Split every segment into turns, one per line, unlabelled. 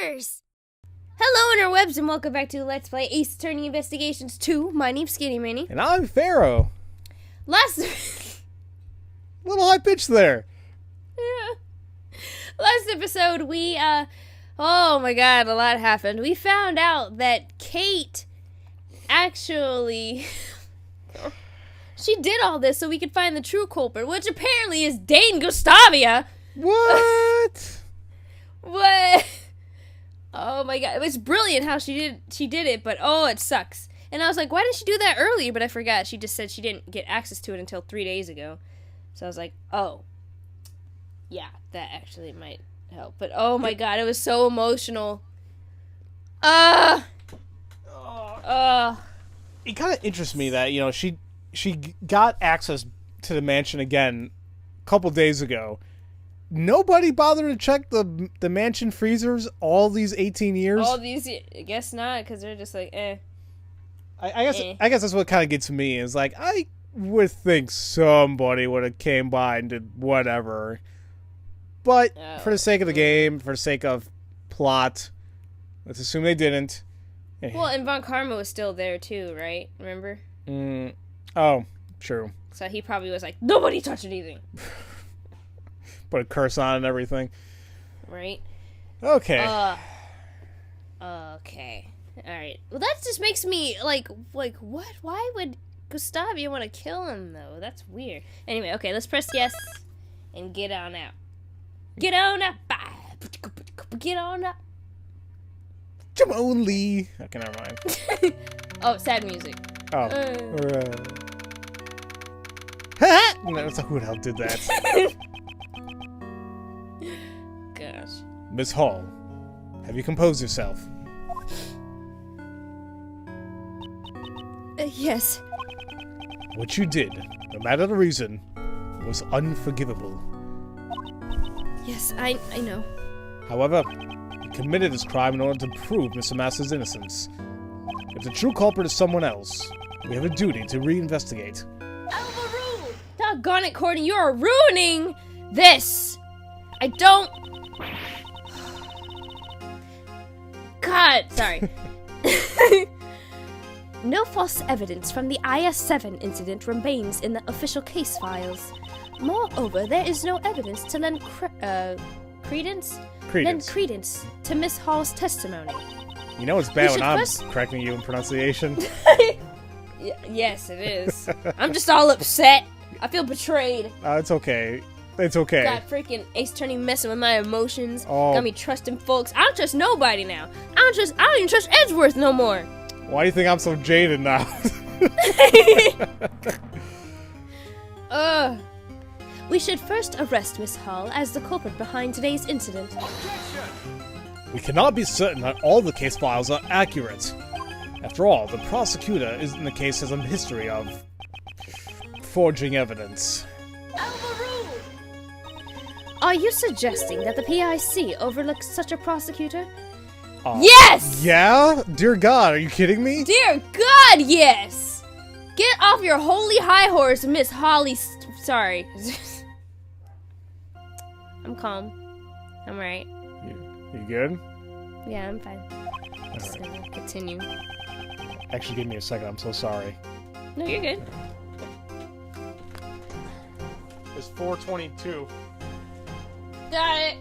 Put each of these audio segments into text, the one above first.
monsters! Hello interwebs and welcome back to Let's Play Ace Attorney Investigations 2. My name's SkiniMini.
And I'm Pharaoh.
Last
Little high pitch there.
Last episode we, oh my god, a lot happened. We found out that Kate actually... she did all this so we could find the true culprit, which apparently is Dane Gustavia.
What?
What? Oh my god, it was brilliant how she did it, but oh, it sucks. And I was like, why didn't she do that earlier? But I forgot. She just said she didn't get access to it until 3 days ago. So I was like, oh, yeah, that actually might help. But oh my god, it was so emotional. It
kind of interests me that, you know, she got access to the mansion again a couple days ago. Nobody bothered to check the mansion freezers all these 18 years?
I guess not, because they're just like, eh.
I guess that's what kind of gets me, is like, I would think somebody would have came by and did whatever. But for the sake of the game, for the sake of plot, let's assume they didn't.
Well, and Von Karma was still there too, right? Remember?
Oh, true.
So he probably was like, nobody touch anything.
Put a curse on and everything.
Right?
Okay.
Okay. Alright. Well, that just makes me, like, what? Why would Gustavia want to kill him, though? That's weird. Anyway, okay, let's press yes and get on out. Get on up. Get on up.
Come on, Lee. Okay, never mind.
Oh, sad music.
Oh. No, who the hell did that?
Gosh.
Miss Hall, have you composed yourself?
Yes.
What you did, no matter the reason, was unforgivable.
Yes, I know.
However, you committed this crime in order to prove Mr. Master's innocence. If the true culprit is someone else, we have a duty to reinvestigate.
Overruled! Doggone it, Courtney, you are ruining this! I don't... God, sorry. No false evidence from the IS-7 incident remains in the official case files. Moreover, there is no evidence to lend credence to Miss Hall's testimony.
You know it's bad when I'm correcting you in pronunciation.
Yes, it is. I'm just all upset. I feel betrayed.
It's okay. It's okay.
Got freaking Ace Attorney messing with my emotions.
Oh.
Got me trusting folks. I don't trust nobody now. I don't even trust Edgeworth no more.
Why do you think I'm so jaded now?
We should first arrest Miss Hall as the culprit behind today's incident.
We cannot be certain that all the case files are accurate. After all, the prosecutor in the case has a history of forging evidence.
Are you suggesting that the PIC overlooks such a prosecutor?
Yes! Yeah? Dear God, are you kidding me?
Dear God, yes! Get off your holy high horse, Miss Holly. Sorry. I'm calm. I'm right.
You good?
Yeah, I'm fine. Just gonna continue.
Actually, give me a second. I'm so sorry.
No, you're good.
It's 4:22.
Got it.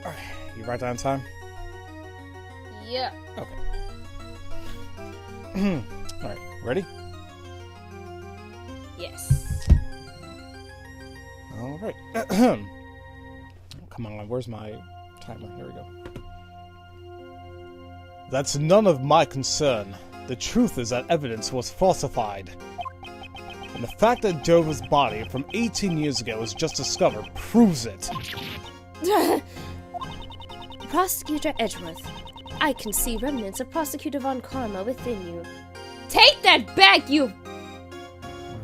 Alright, you right on time?
Yeah.
Okay. Alright, ready?
Yes.
Alright. Come on, where's my timer? Here we go. That's none of my concern. The truth is that evidence was falsified. And the fact that Dover's body from 18 years ago was just discovered proves it.
Prosecutor Edgeworth, I can see remnants of Prosecutor Von Karma within you. Take that back, you...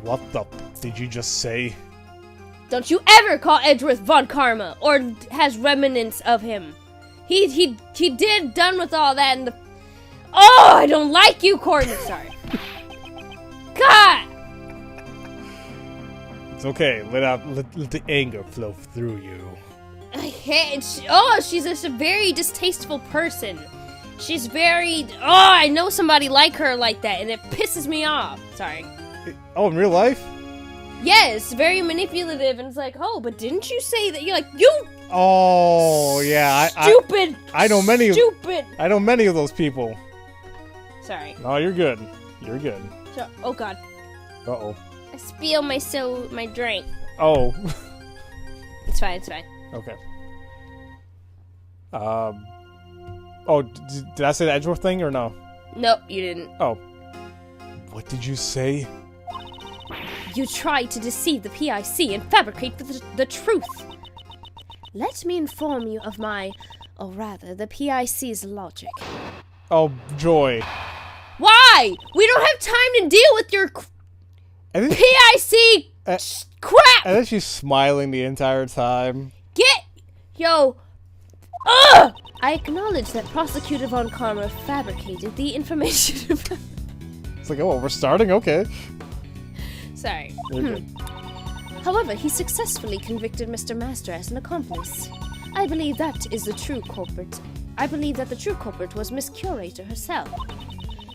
What the did you just say?
Don't you ever call Edgeworth Von Karma, or has remnants of him. He did done with all that in the... Oh, I don't like you, Courtney. Sorry. God!
It's okay. Let the anger flow through you.
I hate... Oh, she's a very distasteful person. She's very... Oh, I know somebody like her like that, and it pisses me off. Sorry.
Oh, in real life?
Yes, very manipulative, and it's like, oh, but didn't you say that? You're like, you...
Oh, yeah.
Stupid.
I know many.
Stupid.
I know many of those people.
Sorry.
Oh, you're good. You're good.
So, oh God.
Uh-oh.
I spilled my drink.
Oh.
It's fine. It's fine.
Okay. Oh, did I say the Edgeworth thing or no?
Nope, you didn't.
Oh. What did you say?
You tried to deceive the PIC and fabricate the truth. Let me inform you of or rather, the PIC's logic.
Oh, Joy.
Why? We don't have time to deal with your PIC crap!
And then she's smiling the entire time.
Yo! Ugh! I acknowledge that Prosecutor Von Karma fabricated the information about...
It's like, oh, we're starting? Okay.
Sorry.
Okay.
However, he successfully convicted Mr. Master as an accomplice. I believe that is the true culprit. I believe that the true culprit was Miss Curator herself.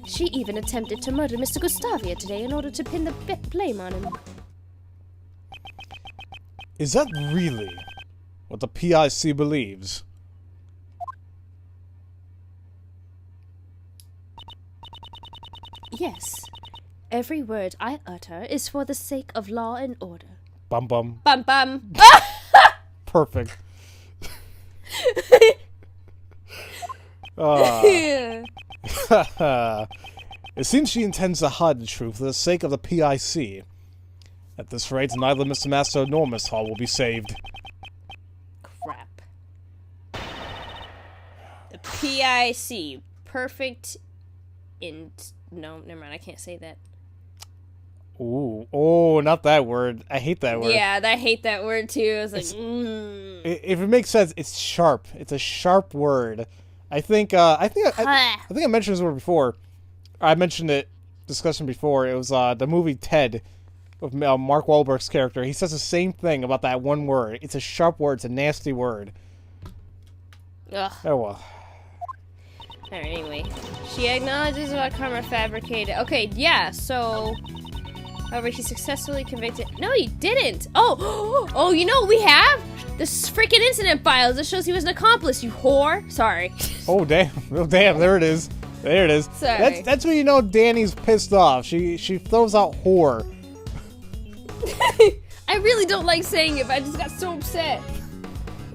She even attempted to murder Mr. Gustavia today in order to pin the blame on him.
Is that really what the PIC believes?
Yes. Every word I utter is for the sake of law and order.
Bum bum.
Bum bum.
Perfect. It seems she intends to hide the truth for the sake of the PIC. At this rate, neither Mr. Master nor Miss Hall will be saved.
Crap. The PIC. Perfect in... No, never mind. I can't say that.
Ooh. Oh, not that word. I hate that word.
Yeah, I hate that word too. I was like,
if it makes sense, it's sharp. It's a sharp word. I think I mentioned this word before. I mentioned it discussion before. It was the movie Ted with Mark Wahlberg's character. He says the same thing about that one word. It's a sharp word. It's a nasty word.
Ugh.
Oh well.
Alright, anyway. She acknowledges about karma fabricated. Okay, yeah, so... However, he successfully convicted... No, he didn't! Oh! Oh, you know what we have? This freaking incident files. This shows he was an accomplice, you whore. Sorry.
Oh, damn. Oh, damn. There it is. There it is.
Sorry.
That's when you know Danny's pissed off. She throws out whore.
I really don't like saying it, but I just got so upset.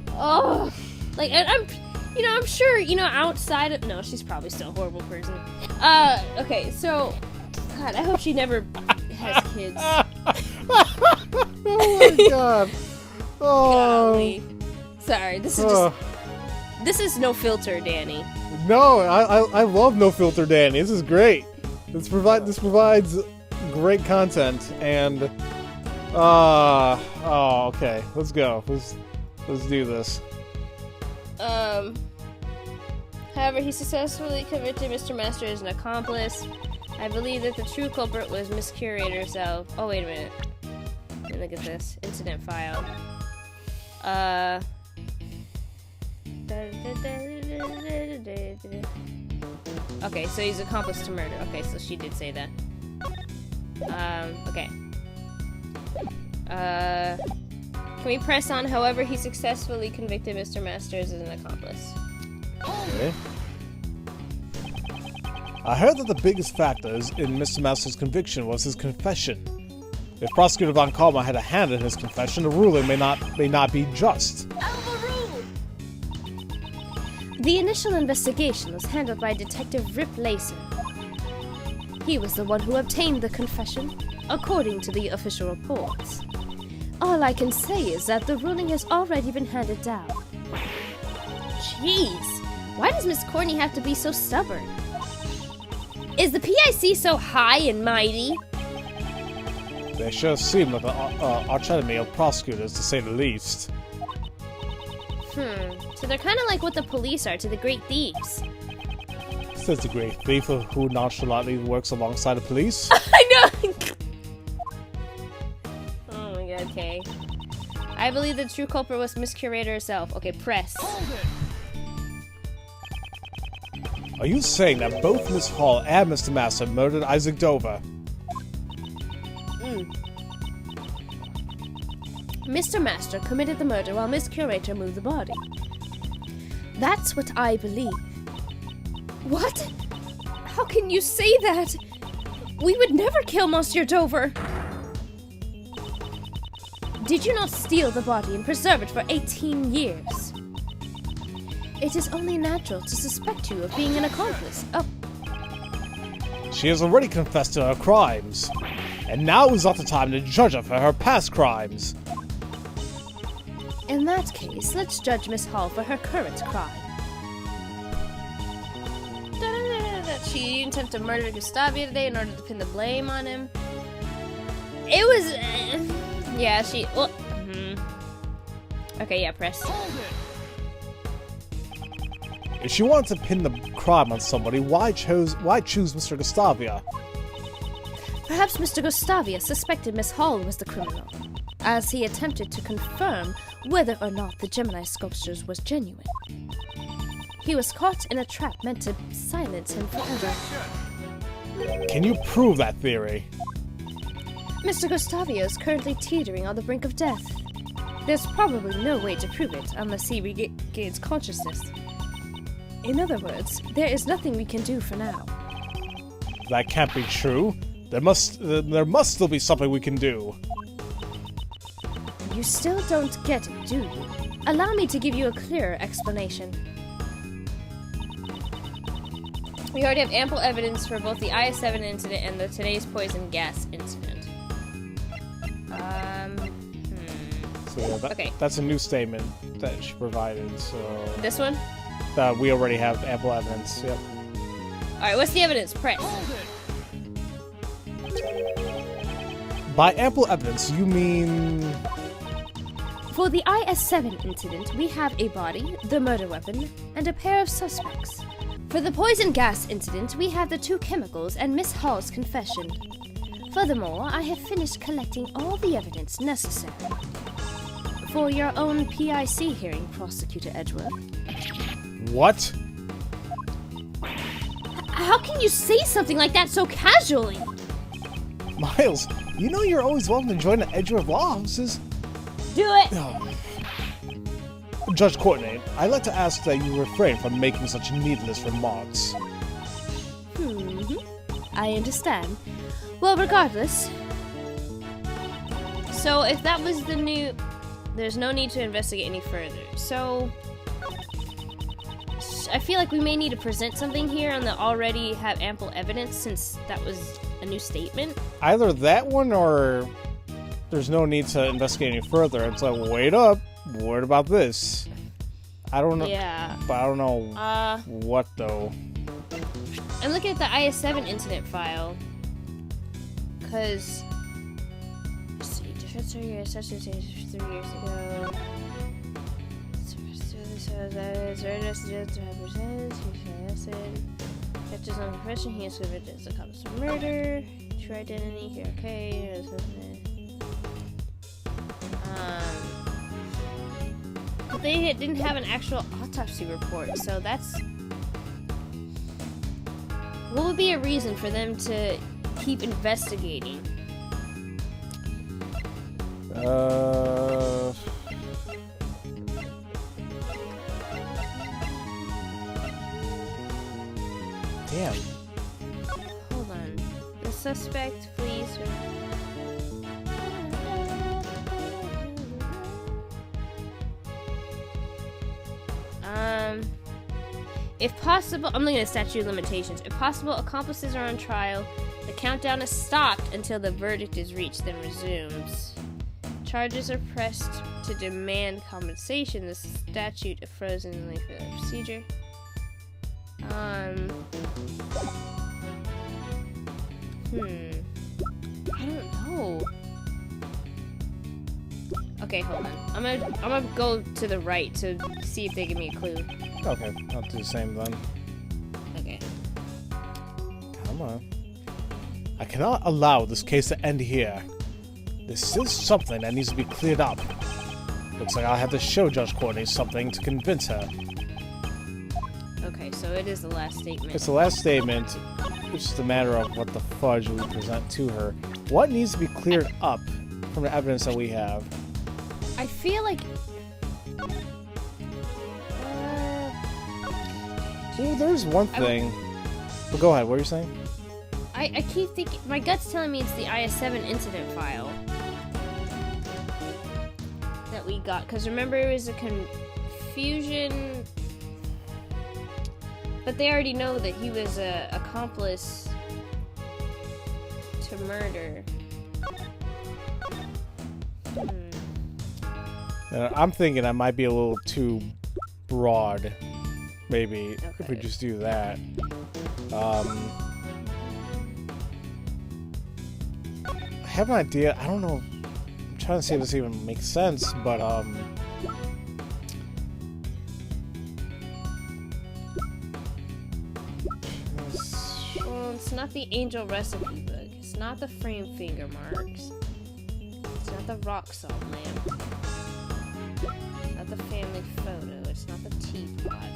Oh. Like, I'm sure, outside of... No, she's probably still a horrible person. Okay, so... God, I hope she never has kids.
Oh my god. Oh.
Golly. Sorry, this is just... This is no filter, Danny.
No, I love No Filter Danny. This is great. This provides great content, and... Oh, okay. Let's go. Let's do this.
However, he successfully convicted Mr. Master as an accomplice. I believe that the true culprit was Miss Curator herself. Oh, wait a minute. Let me look at this. Incident file. Okay, so he's accomplice to murder. Okay, so she did say that. Okay. Can we press on? However, he successfully convicted Mr. Masters as an accomplice.
Okay. I heard that the biggest factors in Mr. Masters' conviction was his confession. If Prosecutor Von Karma had a hand in his confession, the ruling may not be just.
The initial investigation was handled by Detective Rip Lacer. He was the one who obtained the confession, according to the official reports. All I can say is that the ruling has already been handed down. Jeez, why does Miss Corny have to be so stubborn? Is the PIC so high and mighty?
They sure seem like an archenemy of prosecutors, to say the least.
So they're kind of like what the police are to the great thieves.
Says the great thief who nonchalantly works alongside the police.
I know! Oh my god, okay. I believe the true culprit was Miss Curator herself. Okay, press.
Are you saying that both Miss Hall and Mr. Master murdered Isaac Dover?
Mr. Master committed the murder while Miss Curator moved the body. That's what I believe. What? How can you say that? We would never kill Monsieur Dover. Did you not steal the body and preserve it for 18 years? It is only natural to suspect you of being an accomplice. Oh.
She has already confessed to her crimes. And now is not the time to judge her for her past crimes.
In that case, let's judge Miss Hall for her current crime. She attempted to murder Gustavia today in order to pin the blame on him. It was... yeah, she... Well, Okay, yeah, press.
If she wanted to pin the crime on somebody, why choose Mr. Gustavia?
Perhaps Mr. Gustavia suspected Miss Hall was the criminal, as he attempted to confirm whether or not the Gemini sculptures was genuine. He was caught in a trap meant to silence him forever.
Can you prove that theory?
Mr. Gustavia is currently teetering on the brink of death. There's probably no way to prove it unless he regains consciousness. In other words, there is nothing we can do for now.
That can't be true. There must still be something we can do.
You still don't get it, do you? Allow me to give you a clearer explanation. We already have ample evidence for both the IS-7 incident and the today's poison gas incident.
So yeah,
okay.
That's a new statement that she provided, so...
This one?
We already have ample evidence, yep.
Alright, what's the evidence? Press.
By ample evidence, you mean...
For the IS-7 incident, we have a body, the murder weapon, and a pair of suspects. For the poison gas incident, we have the two chemicals and Miss Hall's confession. Furthermore, I have finished collecting all the evidence necessary. For your own PIC hearing, Prosecutor Edgeworth.
What?
How can you say something like that so casually?
Miles, you know you're always welcome to join the Edgeworth Law Offices.
Do it!
Judge Courtney, I'd like to ask that you refrain from making such needless remarks.
I understand. Well, regardless. So, if that was the new... There's no need to investigate any further. So... I feel like we may need to present something here on the already have ample evidence, since that was a new statement.
Either that one, or there's no need to investigate any further. It's like, wait up, what about this? I don't know.
Yeah.
But I don't know what, though.
I'm looking at the IS-7 incident file. Because... Let's see, defense here, such as 3 years ago. Catches on confession, he is convicted as a accomplice of murder. True identity, here, okay. But they didn't have an actual autopsy report, so that's... What would be a reason for them to keep investigating?
Damn.
Hold on. The suspect flees. If possible, I'm looking at statute of limitations. If possible, accomplices are on trial. The countdown is stopped until the verdict is reached, then resumes. Charges are pressed to demand compensation. The statute of frozen in for the procedure. I don't know. Okay, hold on. I'm gonna go to the right to see if they give me a clue.
Okay, I'll do the same then.
Okay.
Come on. I cannot allow this case to end here. This is something that needs to be cleared up. Looks like I'll have to show Judge Courtney something to convince her.
Okay, so it is the last statement.
It's the last statement. It's just a matter of what the fudge we present to her. What needs to be cleared up from the evidence that we have?
I feel like...
Well, there's one thing. But go ahead, what are you saying?
I keep thinking... My gut's telling me it's the IS-7 incident file that we got. Because remember, it was a confusion... But they already know that he was an accomplice to murder.
I'm thinking I might be a little too broad, maybe, if we just do that. I have an idea. I don't know. I'm trying to see if this even makes sense, but
it's not the angel recipe book. It's not the frame finger marks. It's not the rock salt lamp. It's not the family photo. It's not the teapot.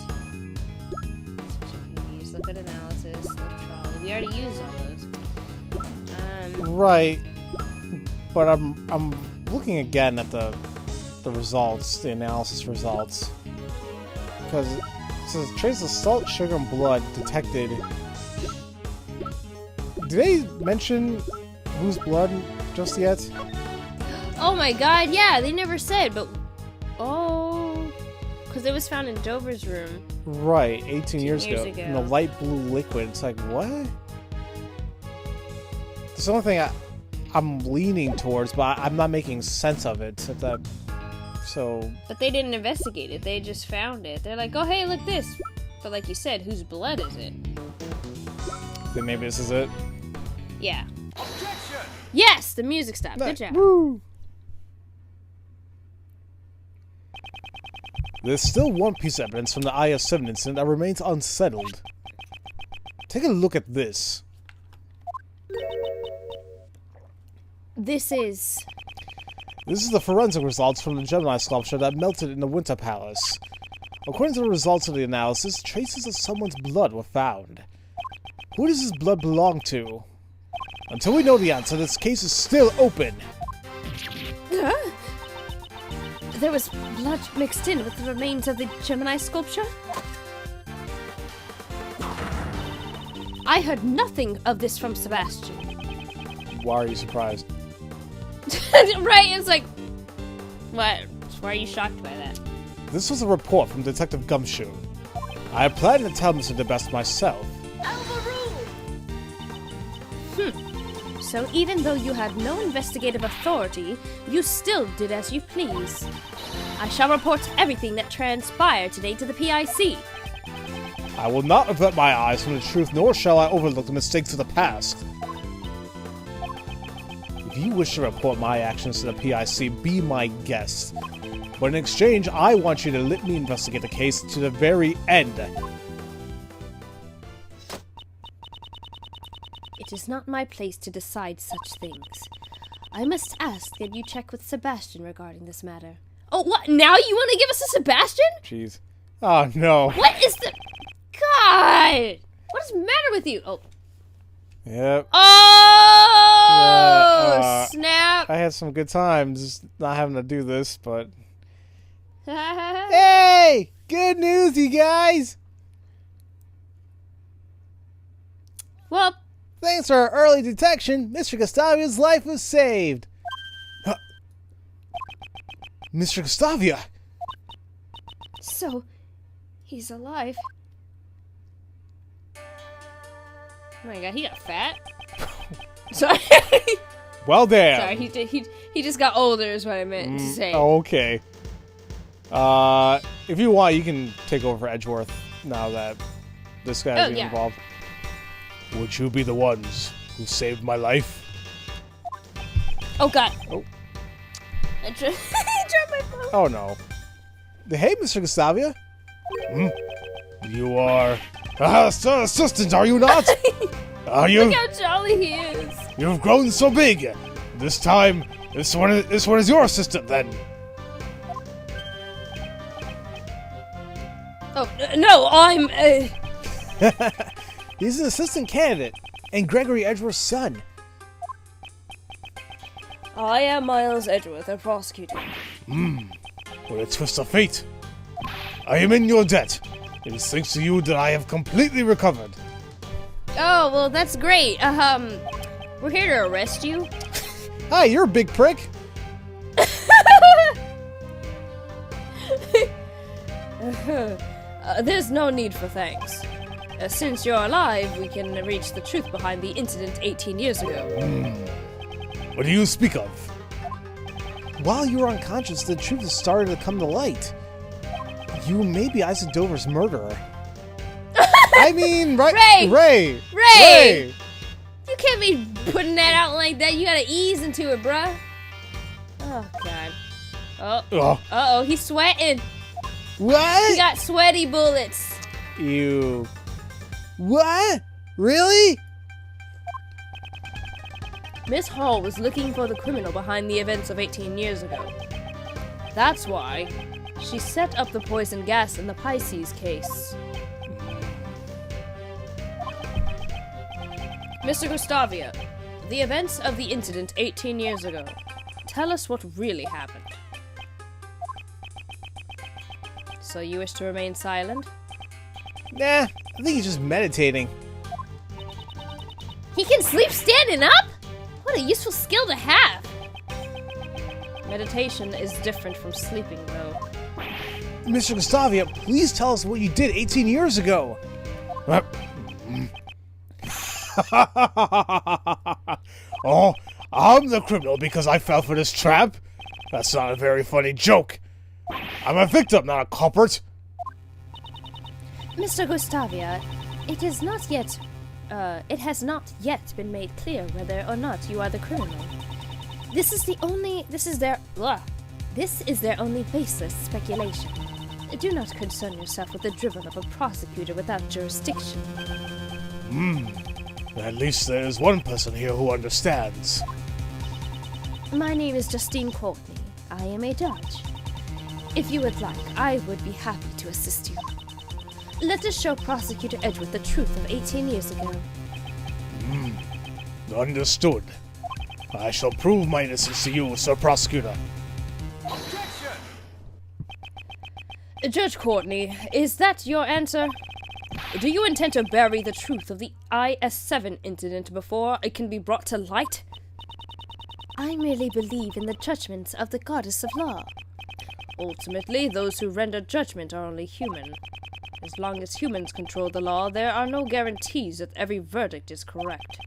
Use look at analysis. Look trolley. We already used all those.
Right. But I'm looking again at the results, the analysis results, because it says traces of salt, sugar, and blood detected. Did they mention whose blood just yet?
Oh my god, yeah, they never said, but... Oh... Because it was found in Dover's room.
Right, 18 years ago. In the light blue liquid. It's like, what? It's the only thing I'm leaning towards, but I'm not making sense of it. So...
But they didn't investigate it, they just found it. They're like, oh hey, look this! But like you said, whose blood is it?
Then maybe this is it?
Yeah. Objection! Yes! The music stopped. Good job.
Woo! There's still one piece of evidence from the IS-7 incident that remains unsettled. Take a look at this.
This is
the forensic results from the Gemini sculpture that melted in the Winter Palace. According to the results of the analysis, traces of someone's blood were found. Who does this blood belong to? Until we know the answer, this case is still open.
There was blood mixed in with the remains of the Gemini sculpture? I heard nothing of this from Sebastian.
Why are you surprised?
Right, it's like... What? Why are you shocked by that?
This was a report from Detective Gumshoe. I had planned to tell Mr. DeBest myself.
So even though you had no investigative authority, you still did as you please. I shall report everything that transpired today to the PIC.
I will not avert my eyes from the truth, nor shall I overlook the mistakes of the past. If you wish to report my actions to the PIC, be my guest. But in exchange, I want you to let me investigate the case to the very end.
It is not my place to decide such things. I must ask that you check with Sebastian regarding this matter. Oh, what? Now you want to give us a Sebastian?
Jeez. Oh, no.
What is the... God! What is the matter with you? Oh.
Yep.
Oh!
Yeah,
Snap!
I had some good times not having to do this, but... Hey! Good news, you guys!
Well...
Thanks to our early detection, Mr. Gustavia's life was saved. Mr. Gustavia!
So, he's alive. Oh my god, he got fat. Sorry.
Well, damn.
Sorry, he just got older is what I meant to say.
Okay. If you want, you can take over for Edgeworth now that this guy's involved. Would you be the ones who saved my life?
Oh god.
Oh.
I dropped my phone.
Oh no. Hey, Mr. Gustavia. You are assistant, are you not? Are you?
Look how jolly he is.
You've grown so big. This time, this one is your assistant then.
Oh no, I'm.
He's an assistant candidate and Gregory Edgeworth's son.
I am Miles Edgeworth, a prosecutor.
What a twist of fate. I am in your debt. It is thanks to you that I have completely recovered.
Oh, well, that's great. We're here to arrest you.
Hi, you're a big prick.
There's no need for thanks. Since you're alive, we can reach the truth behind the incident 18 years ago.
What do you speak of? While you were unconscious, the truth has started to come to light. You may be Isaac Dover's murderer. I mean, right? Ray!
You can't be putting that out like that. You gotta ease into it, bruh. Oh, God. Uh-oh, he's sweating.
What?
He got sweaty bullets.
Ew. What? Really?
Miss Hall was looking for the criminal behind the events of 18 years ago. That's why she set up the poison gas in the Pisces case. Mr. Gustavia, the events of the incident 18 years ago. Tell us what really happened. So you wish to remain silent?
Nah, I think he's just meditating.
He can sleep standing up? What a useful skill to have! Meditation is different from sleeping, though.
Mr. Gustavia, please tell us what you did 18 years ago. Oh, I'm the criminal because I fell for this trap? That's not a very funny joke. I'm a victim, not a culprit.
Mr. Gustavia, it has not yet been made clear whether or not you are the criminal. This is their only baseless speculation. Do not concern yourself with the drivel of a prosecutor without jurisdiction.
At least there's one person here who understands.
My name is Justine Courtney. I am a judge. If you would like, I would be happy to assist you. Let us show Prosecutor Edgeworth the truth of 18 years ago.
Understood. I shall prove my innocence to you, Sir Prosecutor.
Objection!
Judge Courtney, is that your answer? Do you intend to bury the truth of the IS-7 incident before it can be brought to light? I merely believe in the judgments of the goddess of law. Ultimately, those who render judgment are only human. As long as humans control the law, there are no guarantees that every verdict is correct.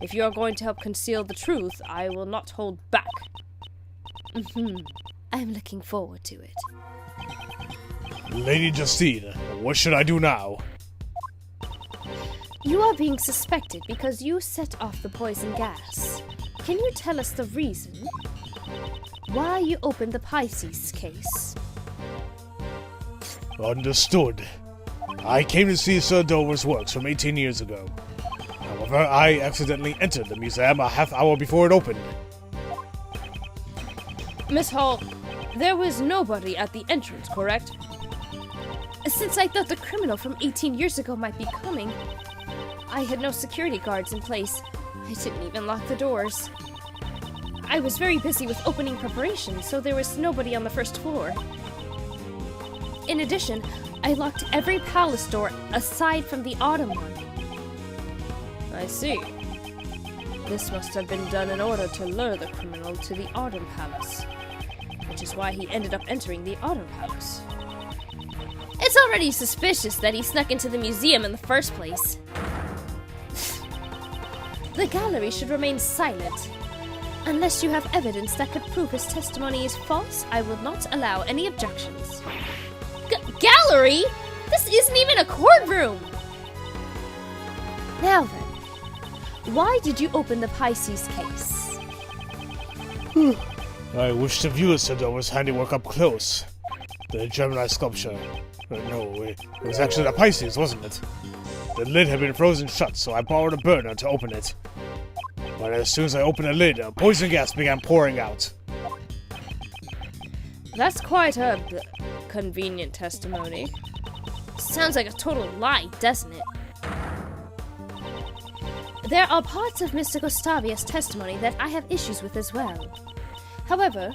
If you are going to help conceal the truth, I will not hold back. I am looking forward to it.
Lady Justine, what should I do now?
You are being suspected because you set off the poison gas. Can you tell us the reason? Why you opened the Pisces case?
Understood. I came to see Sir Dover's works from 18 years ago. However, I accidentally entered the museum a half hour before it opened.
Miss Hall, there was nobody at the entrance, correct? Since I thought the criminal from 18 years ago might be coming, I had no security guards in place. I didn't even lock the doors. I was very busy with opening preparations, so there was nobody on the first floor. In addition, I locked every palace door aside from the autumn one. I see. This must have been done in order to lure the criminal to the Autumn Palace, which is why he ended up entering the Autumn Palace. It's already suspicious that he snuck into the museum in the first place. The gallery should remain silent. Unless you have evidence that could prove his testimony is false, I will not allow any objections. Gallery? This isn't even a courtroom! Now then, why did you open the Pisces case?
I wish to view Sadoma's handiwork up close. The Gemini sculpture. No, it was actually the Pisces, wasn't it? The lid had been frozen shut, so I borrowed a burner to open it. But as soon as I opened the lid, a poison gas began pouring out.
That's quite a convenient testimony. Sounds like a total lie, doesn't it? There are parts of Mr. Gustavia's testimony that I have issues with as well. However,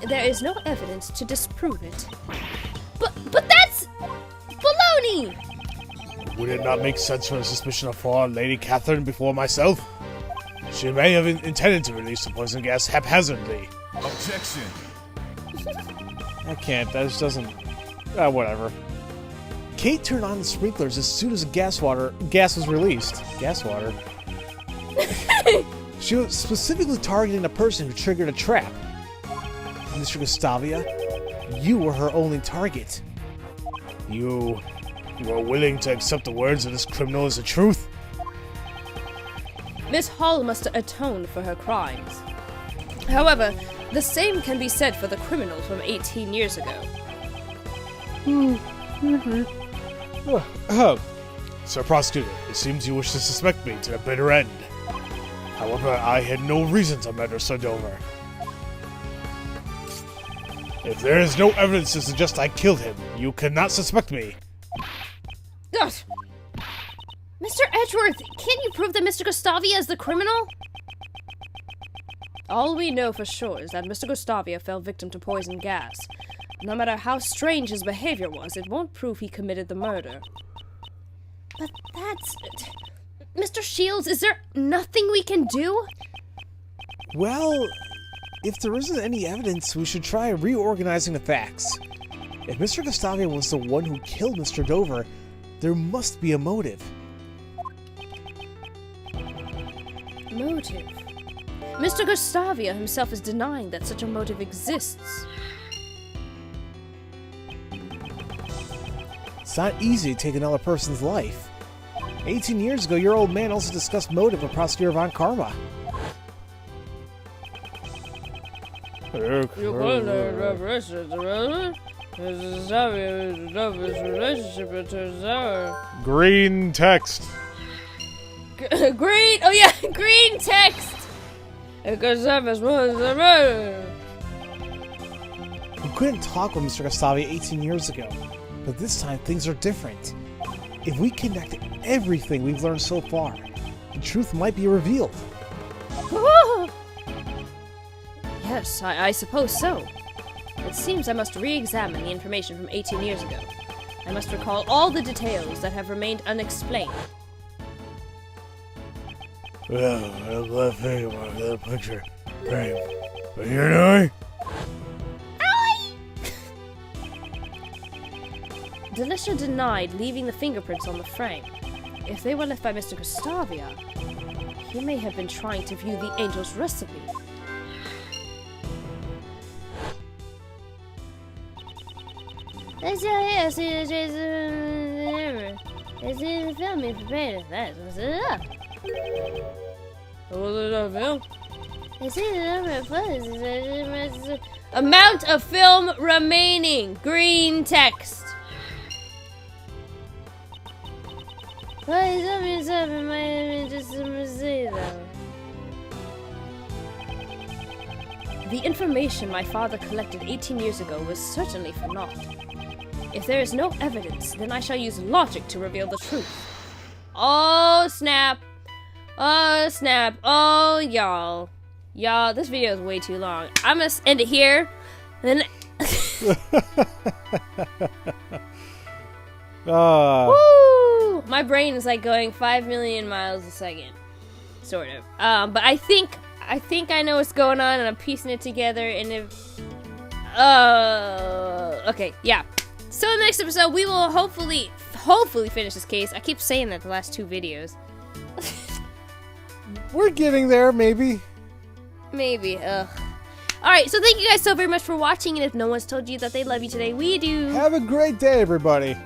there is no evidence to disprove it. But that's baloney!
Would it not make sense for a suspicion of for Lady Catherine before myself? She may have intended to release the poison gas haphazardly.
Objection.
I can't. That just doesn't. Whatever. Kate turned on the sprinklers as soon as the gas was released. Gas water. She was specifically targeting the person who triggered a trap. Mr. Gustavia, you were her only target. You are willing to accept the words of this criminal as the truth?
Miss Hall must atone for her crimes. However, the same can be said for the criminals from 18 years ago.
Sir Prosecutor, it seems you wish to suspect me to the bitter end. However, I had no reason to murder Sir Dover. If there is no evidence to suggest I killed him, you cannot suspect me.
Ugh. Mr. Edgeworth, can't you prove that Mr. Gustavia is the criminal? All we know for sure is that Mr. Gustavia fell victim to poison gas. No matter how strange his behavior was, it won't prove he committed the murder. But that's... Mr. Shields, is there nothing we can do?
Well, if there isn't any evidence, we should try reorganizing the facts. If Mr. Gustavia was the one who killed Mr. Dover, there must be a motive.
Motive? Mr. Gustavia himself is denying that such a motive exists.
It's not easy to take another person's life. 18 years ago, your old man also discussed motive with Prosecutor Von Karma. Green text.
Green! Oh yeah, green text!
We couldn't talk with Mr. Gustavia 18 years ago, but this time things are different. If we connect everything we've learned so far, the truth might be revealed.
Yes, I suppose so. It seems I must re-examine the information from 18 years ago. I must recall all the details that have remained unexplained.
Well, I'm glad thinking about that picture frame. But you know,
Delisha denied leaving the fingerprints on the frame. If they were left by Mr. Gustavia, he may have been trying to view the angel's recipe. Amount of film remaining. Green text. The information my father collected 18 years ago was certainly for naught. If there is no evidence, then I shall use logic to reveal the truth. Oh, snap. Oh, snap. Oh, y'all. Y'all, this video is way too long. I'm gonna end it here. Then... Woo! My brain is like going 5 million miles a second. Sort of. But I think I know what's going on and I'm piecing it together and if... okay, yeah. So in the next episode, we will hopefully finish this case. I keep saying that the last 2 videos.
We're getting there, maybe.
Maybe. Ugh. Alright, so thank you guys so very much for watching, and if no one's told you that they love you today, we do.
Have a great day, everybody.